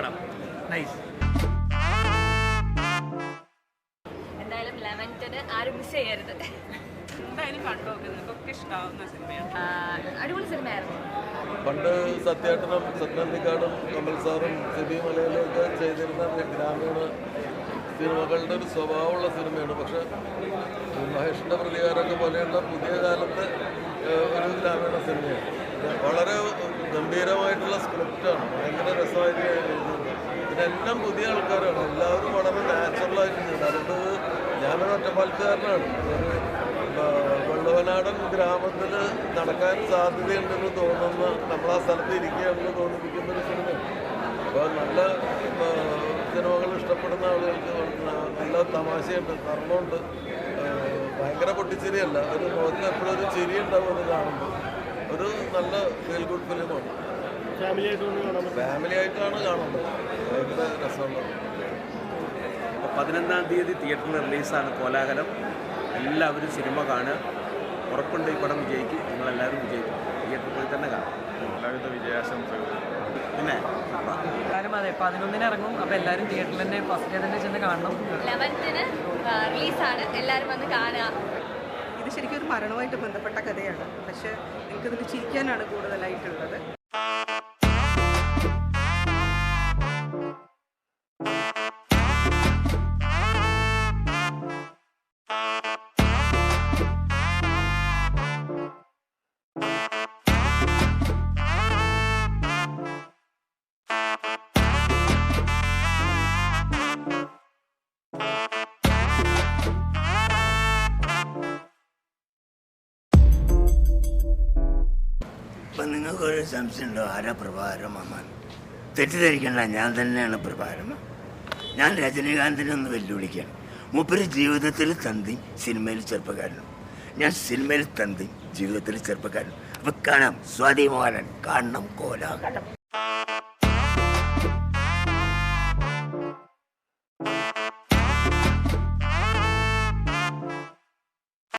പടം, നൈസ്. എന്തായാലും 11th ആരും മിസ് ചെയ്യരുത്. എന്തായാലും കണ്ടുനോക്കുന്നവർക്കൊക്കെ ഇഷ്ടമാവുന്ന സിനിമയാണ്. അടിപൊളി സിനിമയായിരുന്നു. പണ്ട് സത്യേട്ടനും സത്യനന്ദിക്കാടും കമൽ സാറും സിബി മലയിലൊക്കെ ചെയ്തിരുന്ന ഗ്രാമീണ സിനിമകളുടെ ഒരു സ്വഭാവമുള്ള സിനിമയാണ്. പക്ഷെ മഹേഷിൻ്റെ പ്രതികാരമൊക്കെ പോലെയുള്ള പുതിയ കാലത്തെ ഒരു ഗ്രാമീണ സിനിമയാണ്. വളരെ ഗംഭീരമായിട്ടുള്ള സ്ക്രിപ്റ്റാണ്, ഭയങ്കര രസമായിട്ട് എഴുതുന്നത്. ഇതിനെല്ലാം പുതിയ ആൾക്കാരാണ്, എല്ലാവരും വളരെ നാച്ചുറലായിട്ട് ചെയ്യുന്നത്. അതുകൊണ്ട് ഞാനൊരു ഒറ്റപ്പാലത്തുകാരനാണ്. വെള്ളവനാടൻ ഗ്രാമത്തിൽ നടക്കാൻ സാധ്യതയുണ്ടെന്ന് തോന്നുന്ന, നമ്മളാ സ്ഥലത്ത് ഇരിക്കുകയാണെന്ന് തോന്നിപ്പിക്കുന്ന ഒരു സിനിമയാണ്. അപ്പോൾ നല്ല സിനിമകൾ ഇഷ്ടപ്പെടുന്ന ആളുകൾക്ക് നല്ല തമാശയുണ്ട്, കർമ്മമുണ്ട്, ഭയങ്കര പൊട്ടിച്ചിരിയല്ല, ഒരു മുഖത്തിൽ എപ്പോഴും ഒരു ചിരി ഉണ്ടാവും അത് കാണുമ്പോൾ. ഒരു നല്ല ഫീൽ ഗുഡ് ഫിലിമാണ്. ഫാമിലി ആയിട്ടാണ് കാണുന്നത്, ഭയങ്കര രസമുള്ളത്. 11-ാം തീയതി തിയേറ്ററിൽ റിലീസാണ് കോലാഹലം. എല്ലാവരും സിനിമ കാണുക. ഉറപ്പുണ്ട് ഈ പടം വിജയിക്കും, നിങ്ങളെല്ലാവരും വിജയിക്കും. തിയേറ്ററിൽ പോയി തന്നെ കാണാം. എല്ലാവിധ വിജയാശംസകൾ. പിന്നെ അതെ, 11-ന് ഇറങ്ങും. അപ്പോൾ എല്ലാവരും തിയേറ്ററിൽ തന്നെ ഫസ്റ്റ് ഡേ തന്നെ ചെന്ന് കാണണം. 11th റിലീസാണ്, എല്ലാവരും വന്ന് കാണുക. ഇത് ശരിക്കും ഒരു മരണവുമായിട്ട് ബന്ധപ്പെട്ട കഥയാണ്. പക്ഷെ എനിക്കതിൽ ചിരിക്കാനാണ് കൂടുതലായിട്ടുള്ളത്. അപ്പം നിങ്ങൾക്കൊരു സംശയമുണ്ടോ ആരാ പ്രഭാകരൻ മാമാൻ? തെറ്റിദ്ധരിക്കേണ്ട, ഞാൻ തന്നെയാണ് പ്രഭാകരൻ. ഞാൻ രജനീകാന്തിനെ ഒന്ന് വെല്ലുവിളിക്കുകയാണ്. മൂപ്പര് ജീവിതത്തിൽ തന്തി, സിനിമയിൽ ചെറുപ്പക്കാരനും. ഞാൻ സിനിമയിൽ തന്തി, ജീവിതത്തിൽ ചെറുപ്പക്കാരനും. അപ്പം കാണാം, സ്വാതി മോഹനൻ കാണണം, കോലാഹലം.